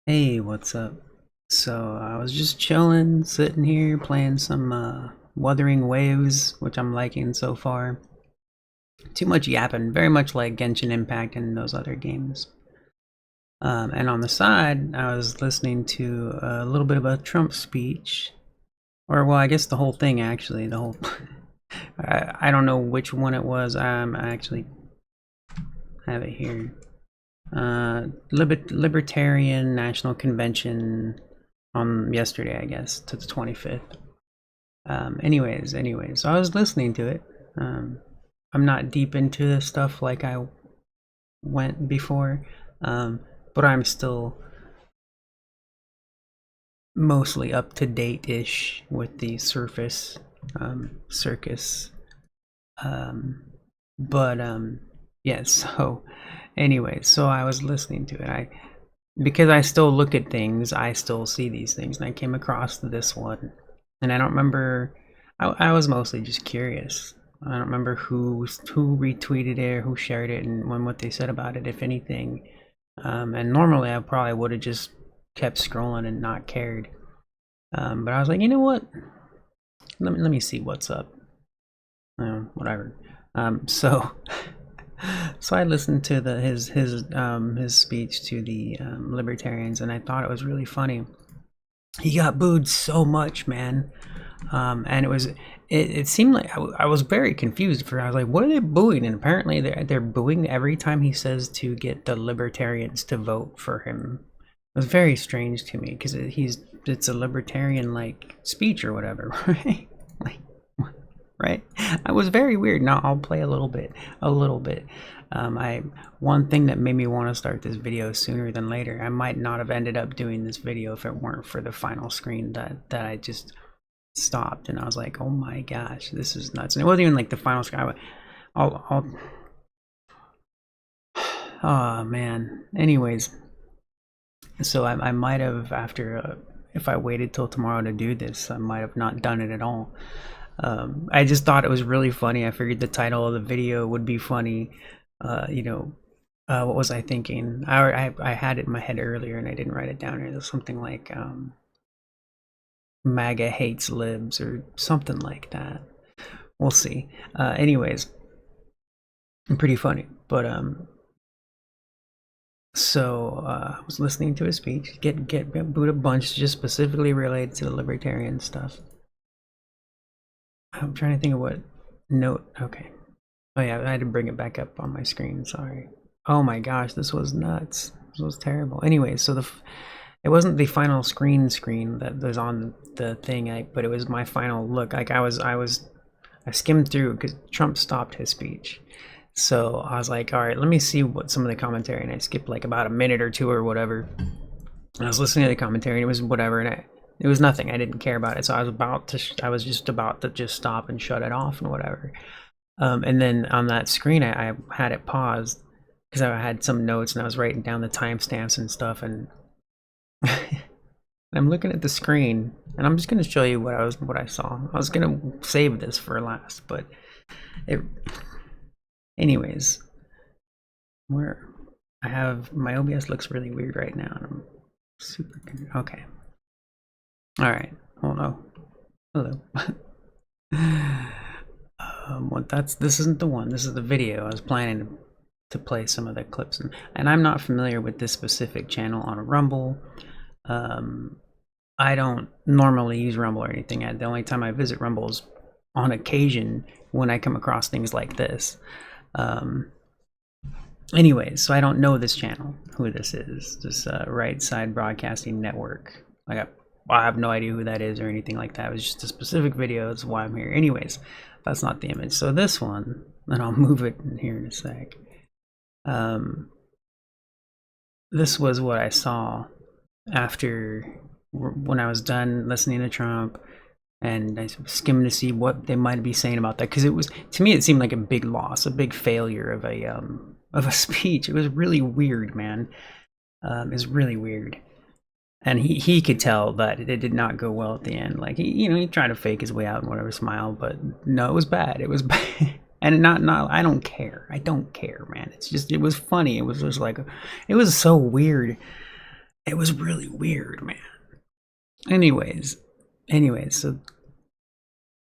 Hey, what's up? So I was just chilling, sitting here, playing some Wuthering Waves, which I'm liking so far. Too much yapping, very much like Genshin Impact and those other games. And on the side, I was listening to a little bit of a Trump speech, or well, I guess the whole thing actually. The whole, I don't know which one it was. I actually have it here. Libertarian National Convention on yesterday, I guess, to the 25th. Anyways, so I was listening to it. I'm not deep into this stuff like I went before, but I'm still mostly up to date ish with the surface circus. Um, but yeah, so so I was listening to it. Because I still look at things, I still see these things, and I came across this one, and I don't remember. I was mostly just curious. I don't remember who retweeted it or who shared it and what they said about it, if anything. And normally I probably would have just kept scrolling and not cared. But I was like, you know what? Let me see what's up. Whatever. So so I listened to his speech to the libertarians, and I thought it was really funny. He got booed so much, man. And it seemed like I was very confused. I was like, what are they booing? And apparently they're booing every time he says to get the libertarians to vote for him. It was very strange to me because it's a libertarian like speech or whatever, right? Like, right? I was very weird. Now I'll play a little bit. I One thing that made me want to start this video sooner than later. I might not have ended up doing this video if it weren't for the final screen that I just stopped, and I was like, oh my gosh, this is nuts. And it wasn't even like the final screen. I'll oh man. Anyways, so I might have if I waited till tomorrow to do this, I might have not done it at all. I just thought it was really funny. I figured the title of the video would be funny. What was I thinking? I had it in my head earlier and I didn't write it down. It was something like MAGA hates libs or something like that. We'll see. Anyways, pretty funny. But so I was listening to his speech, get booed a bunch, just specifically related to the libertarian stuff. I'm trying to think of what note. Okay. Oh yeah, I had to bring it back up on my screen. Sorry. Oh my gosh, this was nuts. This was terrible. Anyway, so it wasn't the final screen that was on the thing, but it was my final look. Like I skimmed through because Trump stopped his speech. So I was like, all right, let me see what some of the commentary, and I skipped like about a minute or two or whatever. And I was listening to the commentary, and it was whatever, and it was nothing. I didn't care about it. So I was just about to just stop and shut it off and whatever. And then on that screen, I had it paused because I had some notes and I was writing down the timestamps and stuff. And I'm looking at the screen, and I'm just gonna show you what I saw. I was gonna save this for last, but anyways, where I have my OBS looks really weird right now, and I'm super okay. All right, hold on. Hello. This isn't the one. This is the video. I was planning to play some of the clips, and I'm not familiar with this specific channel on Rumble. I don't normally use Rumble or anything. The only time I visit Rumble is on occasion when I come across things like this. Anyways, so I don't know this channel, who this is. This Right Side Broadcasting Network. I have no idea who that is or anything like that. It was just a specific video. That's why I'm here. Anyways, that's not the image. So this one, and I'll move it in here in a sec. This was what I saw after when I was done listening to Trump, and I skimmed to see what they might be saying about that, because it was, to me, it seemed like a big loss, a big failure of a speech. It was really weird, man. It was really weird. And he could tell that it did not go well at the end. Like he tried to fake his way out and whatever, smile, but no, it was bad. It was bad. And not I don't care. I don't care, man. It's just, it was funny. It was just like, it was so weird. It was really weird, man. Anyways, so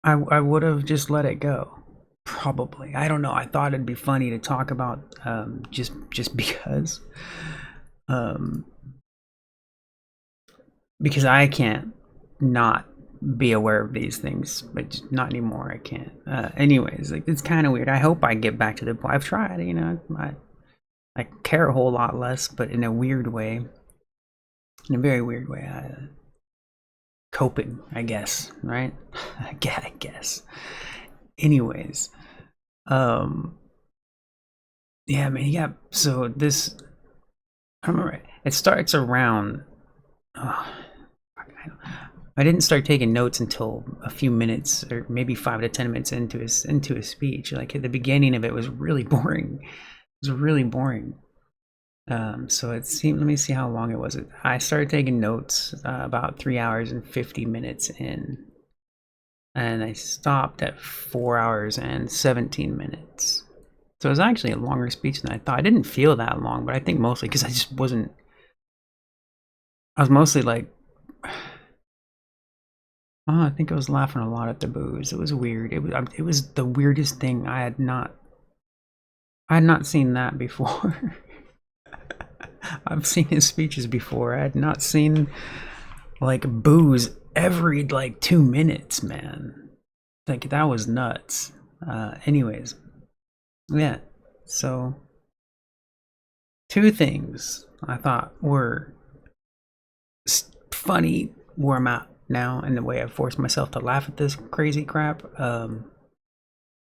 I would have just let it go. Probably. I don't know. I thought it'd be funny to talk about just um, because I can't not be aware of these things, but not anymore. I can't. Anyways, like it's kind of weird. I hope I get back to the point. I've tried, I care a whole lot less, but in a weird way, in a very weird way. Coping, I guess, right? I guess. Anyways, um, yeah, man, yeah. So this, I remember it starts around. Oh, I didn't start taking notes until a few minutes, or maybe 5 to 10 minutes into his speech. Like at the beginning of it was really boring. It was really boring. So it seemed. Let me see how long it was. I started taking notes about 3 hours and 50 minutes in, and I stopped at 4 hours and 17 minutes. So it was actually a longer speech than I thought. I didn't feel that long, but I think mostly because I just wasn't. I was mostly like, oh, I think I was laughing a lot at the booze. It was weird. It was the weirdest thing. I had not seen that before. I've seen his speeches before. I had not seen like booze every like 2 minutes, man. Like that was nuts. Anyways, yeah. So two things I thought were funny where I'm at now and the way I forced myself to laugh at this crazy crap.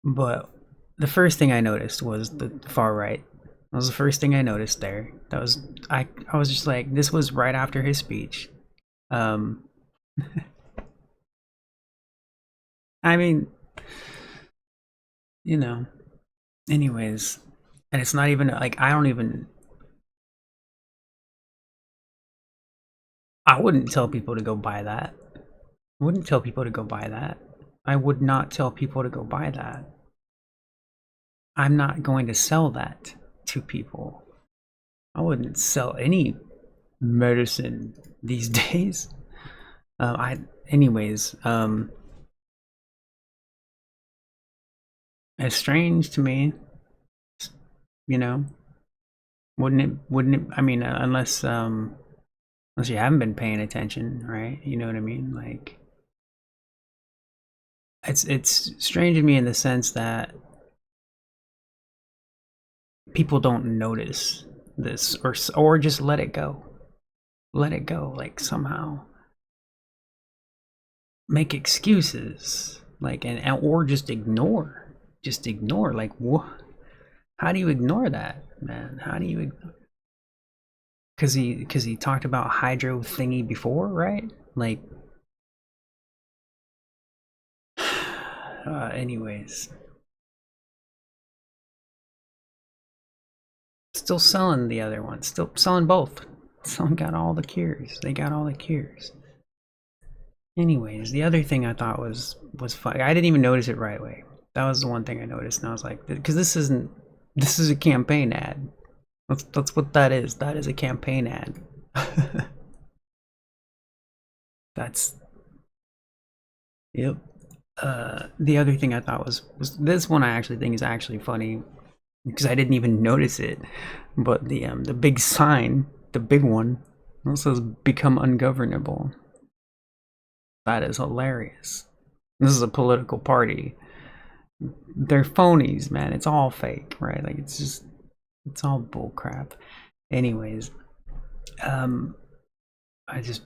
But the first thing I noticed was the far right. That was the first thing I noticed there. That was I was just like, this was right after his speech. Um, I mean, you know. Anyways, and it's not even like I wouldn't tell people to go buy that. I wouldn't tell people to go buy that. I would not tell people to go buy that. I'm not going to sell that to people. I wouldn't sell any medicine these days. Anyways, it's strange to me, you know. Wouldn't it? I mean, unless you haven't been paying attention, right? You know what I mean? Like, it's strange to me in the sense that people don't notice this, or just let it go. Let it go. Like somehow make excuses, like and or just ignore. Like what? How do you ignore that, man? How do you? Because he talked about hydro thingy before, right? Like, anyways, still selling the other one, still selling both. Someone got all the cures. They got all the cures. Anyways, the other thing I thought was funny. I didn't even notice it right away. That was the one thing I noticed, and I was like, because this is a campaign ad. That's what that is. That is a campaign ad. That's yep. The other thing I thought was this one I actually think is actually funny because I didn't even notice it, but the big sign, the big one, it says "Become ungovernable." That is hilarious. This is a political party. They're phonies, man. It's all fake, right? Like it's all bullcrap. Anyways, um, I just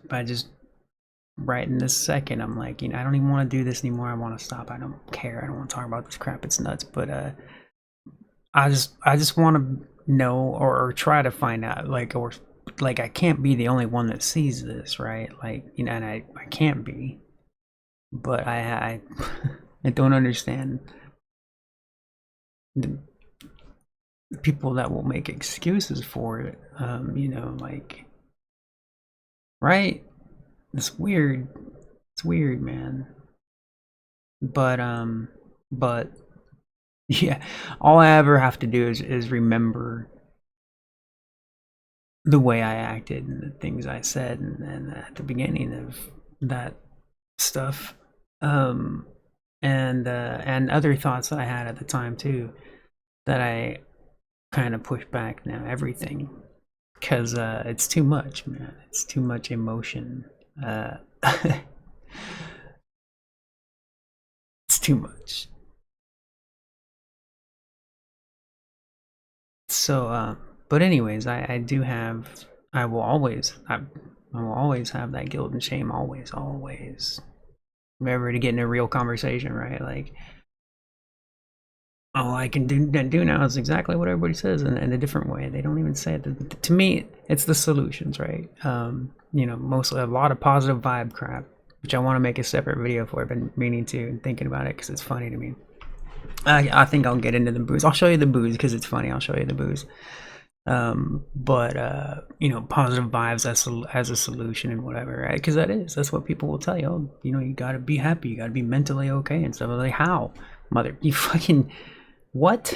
right in this second, I'm like, I don't even want to do this anymore. I want to stop. I don't care. I don't want to talk about this crap. It's nuts. But I just want to know or try to find out, like, or like I can't be the only one that sees this, right? Like, and I can't be, but I don't understand the people that will make excuses for it. Like, right? It's weird. It's weird, man. But yeah, all I ever have to do is remember the way I acted and the things I said and at the beginning of that stuff, and other thoughts that I had at the time too, that I kind of push back now. Everything, because it's too much, man. It's too much emotion. It's too much. So, but anyways, I do have. I will always. I will always have that guilt and shame. Always, always. Remember to get in a real conversation, right? Like, all I can do now is exactly what everybody says in a different way. They don't even say it. To me, it's the solutions, right? You know, mostly a lot of positive vibe crap, which I want to make a separate video for. I've been meaning to and thinking about it because it's funny to me. I think I'll get into the booze. I'll show you the booze because it's funny. I'll show you the booze. But you know, positive vibes as a solution and whatever, right? Because that's what people will tell you. Oh, you know, you gotta be happy, you gotta be mentally okay and stuff. I'm like, how, mother? You fucking what?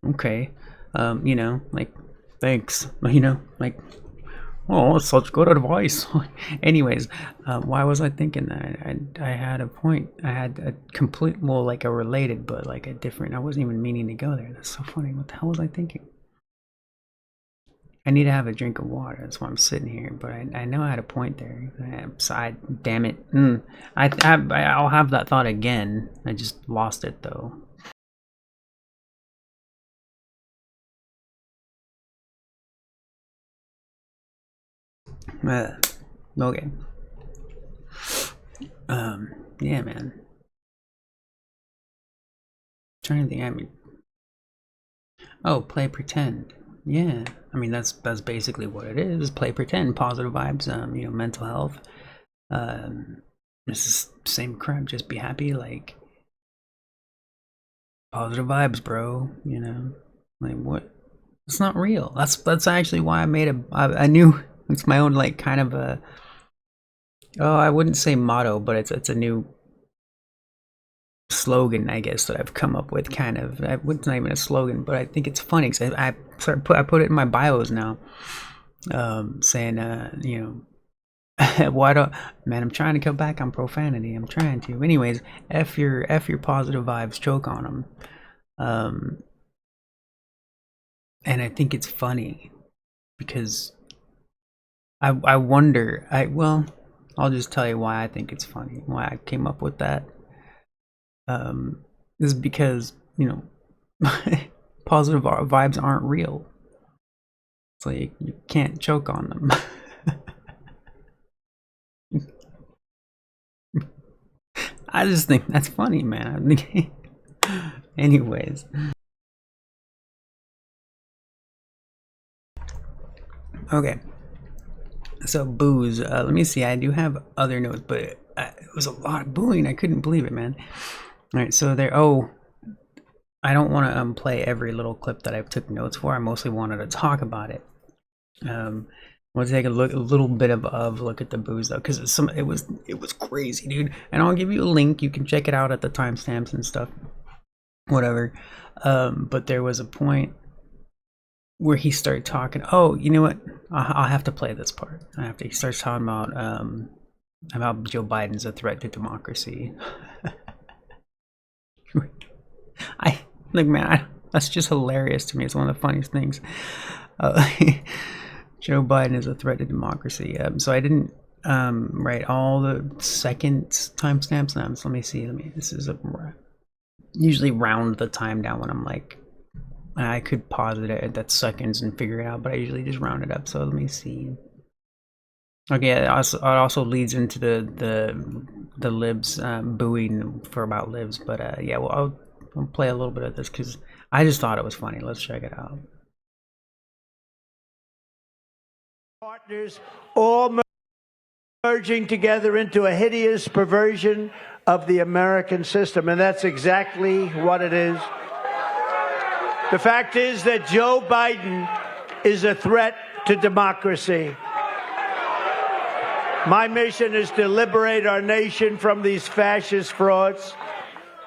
Okay, you know, like, thanks. You know, like, oh, it's such good advice. Anyways, why was I thinking that? I had a point. I had a complete, well, like a related, but like a different. I wasn't even meaning to go there. That's so funny. What the hell was I thinking? I need to have a drink of water. That's why I'm sitting here. But I know I had a point there. Damn it. I'll have that thought again. I just lost it though. Okay. Yeah, man. I'm trying to think. I mean, oh, play pretend. Yeah, I mean that's basically what it is. Play pretend, positive vibes. You know, mental health. This is same crap. Just be happy, like positive vibes, bro. You know, like what? It's not real. That's actually why I made a new. It's my own like kind of a. Oh, I wouldn't say motto, but it's a new slogan, I guess, that I've come up with. Kind of, it's not even a slogan, but I think it's funny because I put it in my bios now, saying, you know, why don't, man, I'm trying to cut back on profanity. I'm trying to. Anyways, f your positive vibes, choke on them, and I think it's funny because I wonder. Well, I'll just tell you why I think it's funny. Why I came up with that. Is because, you know, positive vibes aren't real. So you can't choke on them. I just think that's funny, man. Anyways. Okay. So booze. Let me see. I do have other notes, but it was a lot of booing. I couldn't believe it, man. All right. So there. Oh, I don't want to play every little clip that I took notes for. I mostly wanted to talk about it. We'll take a little bit of a look at the booze though, because it was crazy, dude. And I'll give you a link. You can check it out at the timestamps and stuff, whatever. But there was a point where he started talking. Oh, you know what? I'll have to play this part. He starts talking about Joe Biden's a threat to democracy. Like, man, that's just hilarious to me. It's one of the funniest things. Joe Biden is a threat to democracy. So I didn't write all the second timestamps. So let me see. This is usually round the time down when I'm like, I could pause it at seconds and figure it out, but I usually just round it up. So let me see. Okay, it also leads into the libs booing for about libs, but yeah, well, I'll play a little bit of this because I just thought it was funny. Let's check it out. Partners all merging together into a hideous perversion of the American system, and that's exactly what it is. The fact is that Joe Biden is a threat to democracy. My mission is to liberate our nation from these fascist frauds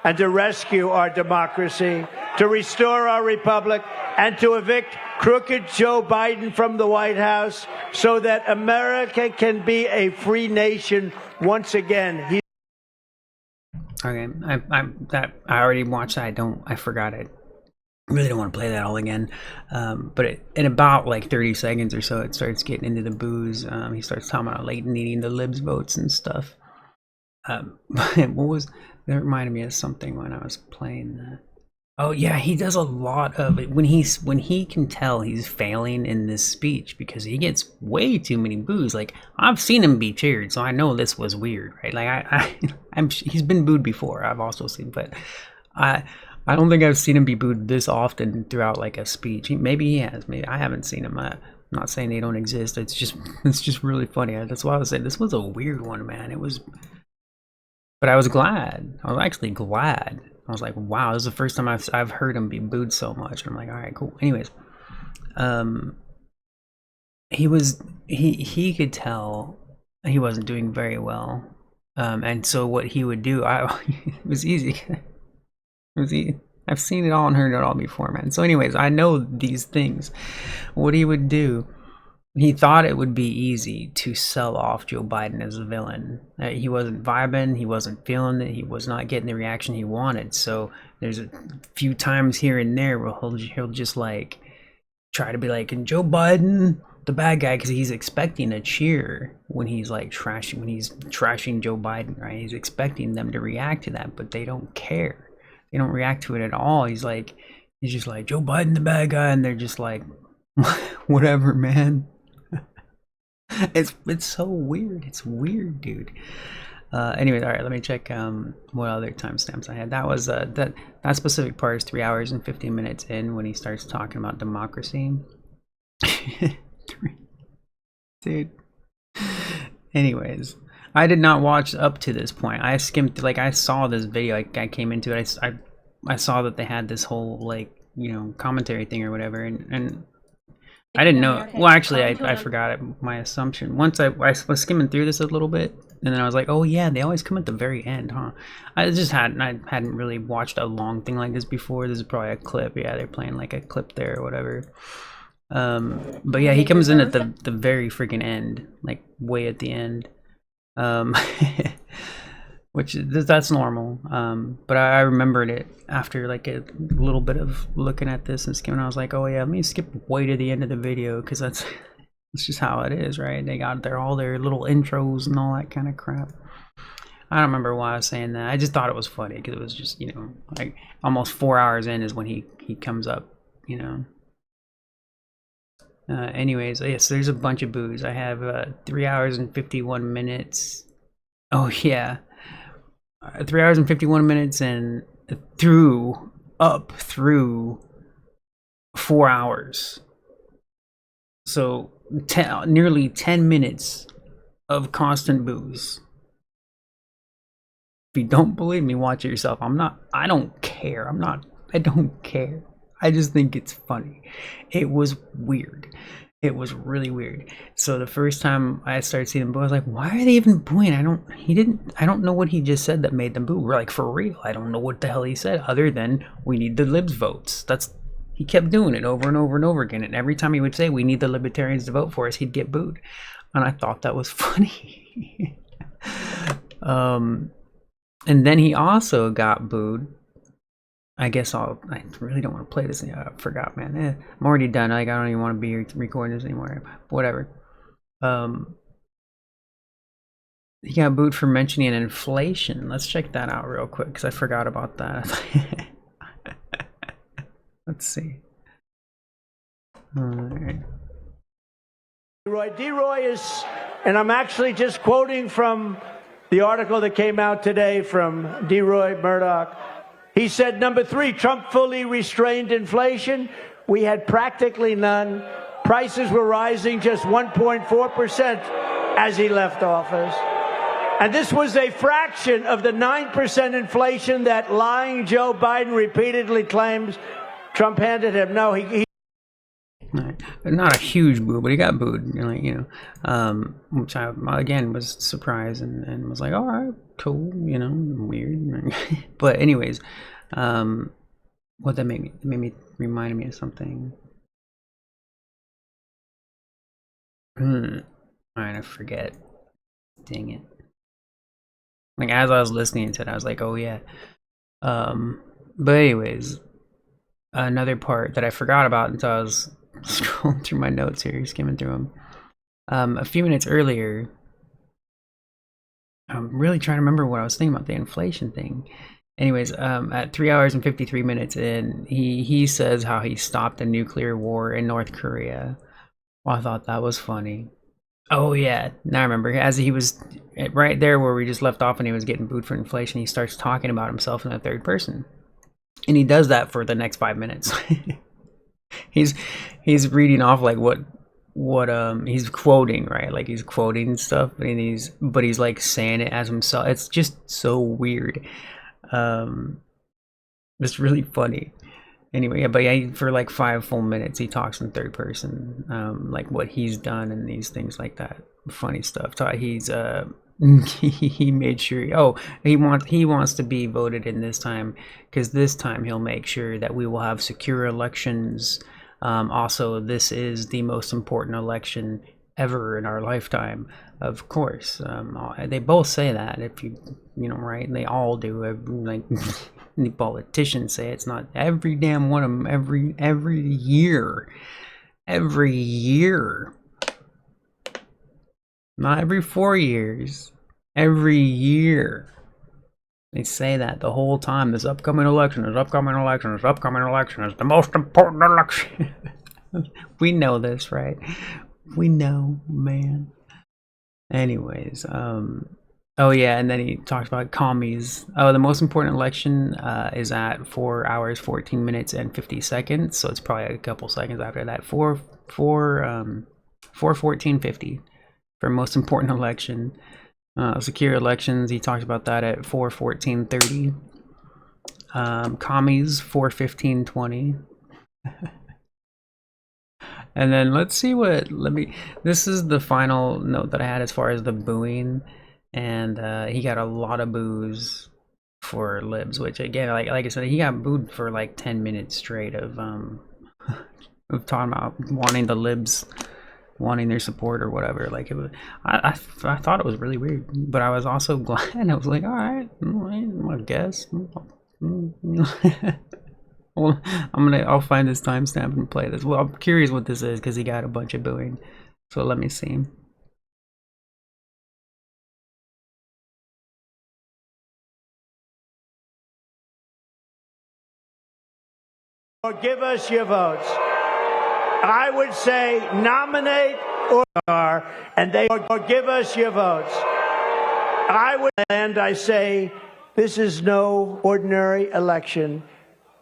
and to rescue our democracy, to restore our republic, and to evict crooked Joe Biden from the White House so that America can be a free nation once again. Okay, I already watched that. I forgot it. I really don't want to play that all again. But in about like 30 seconds or so, it starts getting into the booze. He starts talking about like needing the Libs votes and stuff. What was that? Reminded me of something when I was playing that. Oh yeah, he does a lot of it when he can tell he's failing in this speech because he gets way too many boos. Like I've seen him be cheered, so I know this was weird, right? Like he's been booed before. I've also seen, but I don't think I've seen him be booed this often throughout like a speech. Maybe he has. Maybe I haven't seen him. I'm not saying they don't exist. It's just really funny. That's why I was saying this was a weird one, man. It was, but I was glad. I was actually glad. I was like, wow, this is the first time I've heard him be booed so much. And I'm like, all right, cool. Anyways, he could tell he wasn't doing very well. And so what he would do, it was easy. I've seen it all and heard it all before, man. So anyways, I know these things. What he would do, he thought it would be easy to sell off Joe Biden as a villain. He wasn't vibing, he wasn't feeling it, he was not getting the reaction he wanted. So there's a few times here and there where he'll just like try to be like, and Joe Biden, the bad guy, because he's expecting a cheer when he's trashing Joe Biden, right? He's expecting them to react to that, but they don't care. They don't react to it at all. He's just like, Joe Biden, the bad guy, and they're just like, whatever, man. It's so weird. It's weird, dude. Anyways, all right, let me check what other timestamps I had. That was that specific part is 3 hours and 15 minutes in when he starts talking about democracy. Dude. Anyways, I did not watch up to this point. I skimmed, like I saw this video, I came into it, I saw that they had this whole like, you know, commentary thing or whatever, and I didn't know. Well, actually, I forgot it, my assumption. Once I was skimming through this a little bit, and then I was like, oh yeah, they always come at the very end, huh? I hadn't really watched a long thing like this before. This is probably a clip. Yeah, they're playing like a clip there or whatever. But yeah, he comes in at the very freaking end, like way at the end. Which that's normal. But I remembered it after like a little bit of looking at this and skimming. I was like, oh yeah, let me skip way to the end of the video because that's just how it is, right? They got all their little intros and all that kind of crap. I don't remember why I was saying that. I just thought it was funny because it was just, you know, like almost 4 hours in is when he comes up, you know. Anyways, yes, there's a bunch of boos. I have 3 hours and 51 minutes. Oh yeah. 3 hours and 51 minutes and through 4 hours. So nearly 10 minutes of constant boos. If you don't believe me, watch it yourself. I don't care. I don't care. I just think it's funny. It was weird. It was really weird. So the first time I started seeing them boo, I was like, why are they even booing? I don't know what he just said that made them boo. We're like, for real, I don't know what the hell he said other than we need the libs votes. He kept doing it over and over and over again. And every time he would say we need the libertarians to vote for us, he'd get booed. And I thought that was funny. And then he also got booed. I guess I really don't want to play this. I forgot, man. I'm already done. Like, I don't even want to be recording this anymore. Whatever. He got booed for mentioning inflation. Let's check that out real quick because I forgot about that. Let's see. All right. DeRoy is, and I'm actually just quoting from the article that came out today from DeRoy Murdoch. He said, number 3, Trump fully restrained inflation. We had practically none. Prices were rising just 1.4% as he left office. And this was a fraction of the 9% inflation that lying Joe Biden repeatedly claims Trump handed him. No, he not a huge boo, but he got booed, you know, which I again was surprised and was like, all right, cool, you know, weird. But anyways, what that made me reminded me of something. Alright, I forget. Dang it. Like, as I was listening to it, I was like, oh yeah. But anyways, another part that I forgot about until I was scrolling through my notes here, skimming through them. A few minutes earlier, I'm really trying to remember what I was thinking about the inflation thing. Anyways, at 3 hours and 53 minutes in, he says how he stopped a nuclear war in North Korea. Well, I thought that was funny. Oh yeah, now I remember. As he was right there where we just left off, and he was getting booed for inflation, he starts talking about himself in the third person, and he does that for the next 5 minutes. he's he's reading off like what he's quoting, right? Like he's quoting stuff, and he's like saying it as himself. It's just so weird. Um, it's really funny. Anyway, yeah, but yeah, for like 5 full minutes, he talks in third person, like what he's done and these things like that. Funny stuff. He's he made sure. Oh, he wants to be voted in this time because this time he'll make sure that we will have secure elections. Also, this is the most important election ever in our lifetime. Of course, they both say that. If you know, right? And they all do. Like the politicians say it's not every damn one of them. Every year, not every 4 years. Every year. They say that the whole time. This upcoming election is upcoming election is upcoming election is the most important election. We know this, right? We know, man. Anyways, oh yeah, and then he talks about commies. Oh, the most important election is at 4 hours, 14 minutes, and 50 seconds. So it's probably a couple seconds after that. 4:14:50 for most important election. Secure elections. He talks about that at 4:14:30. Commies 4:15:20. And then let's see this is the final note that I had as far as the booing, and he got a lot of boos for Libs, which again, like I said, he got booed for like 10 minutes straight of of talking about wanting the Libs, wanting their support or whatever. Like it was, I thought it was really weird, but I was also glad. I was like, all right, I guess. Well, I'll find this timestamp and play this. Well, I'm curious what this is because he got a bunch of booing. So let me see. Or give us your votes. I would say nominate or and they or give us your votes. I say this is no ordinary election.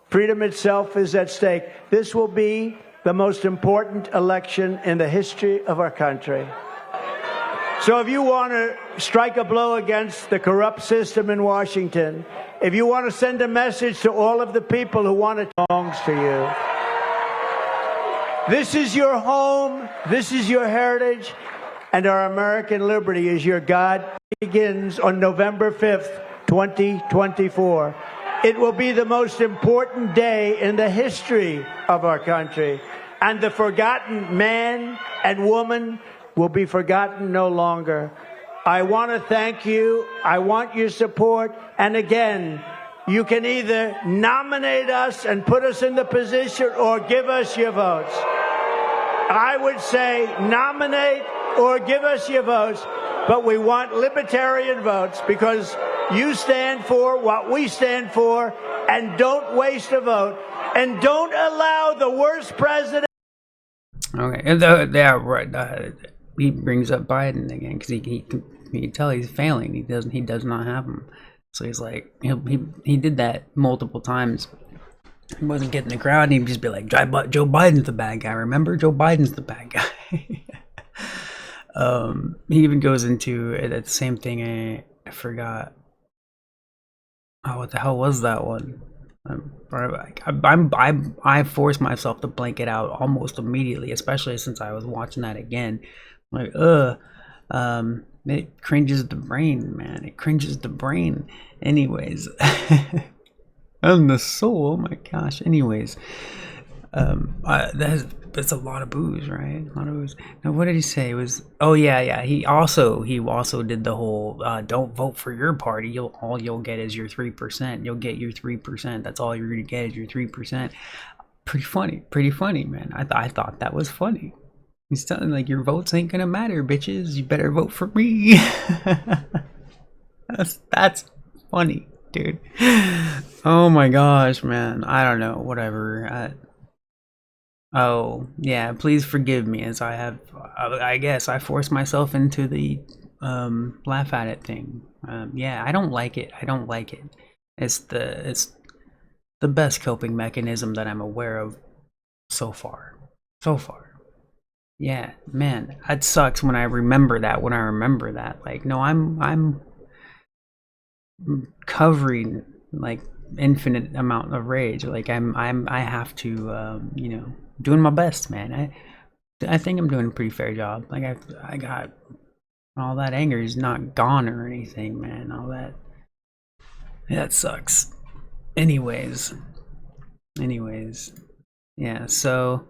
Freedom itself is at stake. This will be the most important election in the history of our country. So if you want to strike a blow against the corrupt system in Washington, if you want to send a message to all of the people who want it belongs to you, this is your home, this is your heritage, and our American liberty is your God. Begins on November 5th, 2024. It will be the most important day in the history of our country. And the forgotten man and woman will be forgotten no longer. I want to thank you. I want your support. And again, you can either nominate us and put us in the position or give us your votes. I would say nominate or give us your votes, but we want libertarian votes because you stand for what we stand for, and don't waste a vote, and don't allow the worst president. Okay, and right. He brings up Biden again because he can tell he's failing. He does not have him. So he's like he did that multiple times. He wasn't getting the crowd, and he'd just be like, Joe Biden's the bad guy. Remember, Joe Biden's the bad guy. He even goes into that same thing. I forgot. Oh, what the hell was that one? I forced myself to blank it out almost immediately, especially since I was watching that again. Like, it cringes the brain, man. It cringes the brain. Anyways, and the soul. Oh my gosh. Anyways, it's a lot of booze, right? A lot of booze. Now, what did he say? It was, oh yeah, yeah. He also did the whole don't vote for your party. You'll get is your 3%. You'll get your 3%. That's all you're gonna get is your 3%. Pretty funny, man. I thought that was funny. He's telling like your votes ain't gonna matter, bitches. You better vote for me. That's funny, dude. Oh my gosh, man. I don't know. Whatever. Oh, yeah, please forgive me as I guess I forced myself into the laugh at it thing. Yeah, I don't like it. I don't like it. It's the best coping mechanism that I'm aware of so far. So far. Yeah, man, it sucks when I remember that. When I remember that, like, no, I'm covering like infinite amount of rage. Like I have to, doing my best, man. I think I'm doing a pretty fair job. Like I got all that anger is not gone or anything, man. All that, that sucks. Anyways, anyways, yeah. So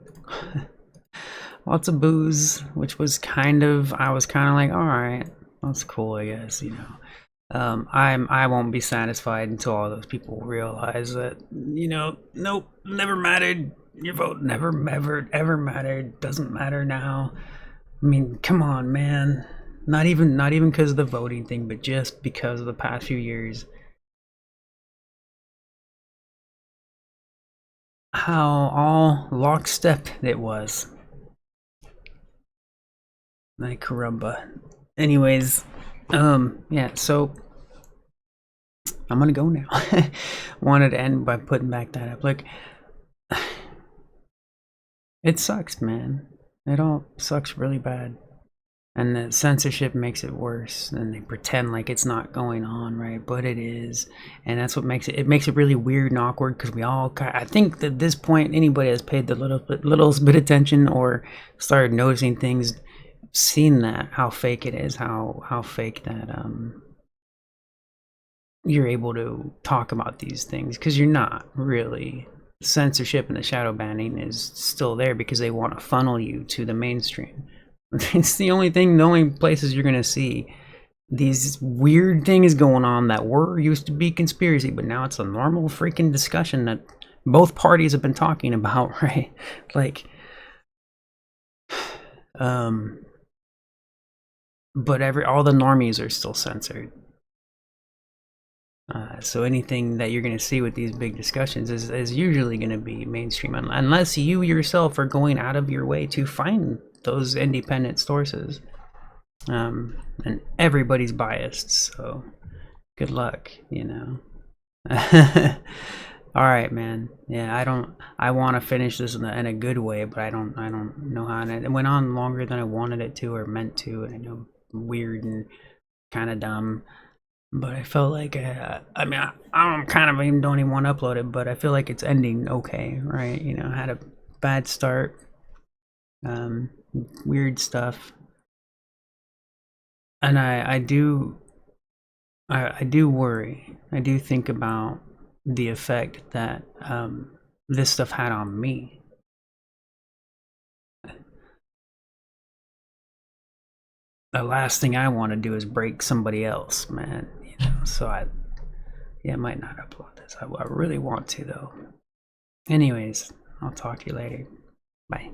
lots of booze, which was I was kind of like, all right, that's cool, I guess, you know. I won't be satisfied until all those people realize that, nope, never mattered. Your vote never ever mattered. Doesn't matter now. I mean, come on, man. Not even because of the voting thing, but just because of the past few years, how all lockstep it was. Like caramba. Anyways, yeah, so I'm gonna go now. Wanted to end by putting back that up. Like, it sucks, man. It all sucks really bad. And the censorship makes it worse. And they pretend like it's not going on, right? But it is. And that's what makes it really weird and awkward because we all, I think that at this point, anybody has paid the little bit attention or started noticing things, seen that, how fake it is, how fake that, you're able to talk about these things because you're not really. Censorship and the shadow banning is still there because they want to funnel you to the mainstream. It's the only places you're gonna see these weird things going on that were used to be conspiracy, but now it's a normal freaking discussion that both parties have been talking about, right? Like, but all the normies are still censored. So anything that you're going to see with these big discussions is usually going to be mainstream, unless you yourself are going out of your way to find those independent sources. And everybody's biased, so good luck, All right, man. Yeah, I want to finish this in a good way, but I don't know how. And it went on longer than I wanted it to or meant to, and I know weird and kind of dumb. But I felt like, I mean, I kind of even don't even want to upload it, but I feel like it's ending okay, right? I had a bad start, weird stuff, and I do worry. I do think about the effect that this stuff had on me. The last thing I want to do is break somebody else, man. So I might not upload this. I really want to though. Anyways, I'll talk to you later. Bye.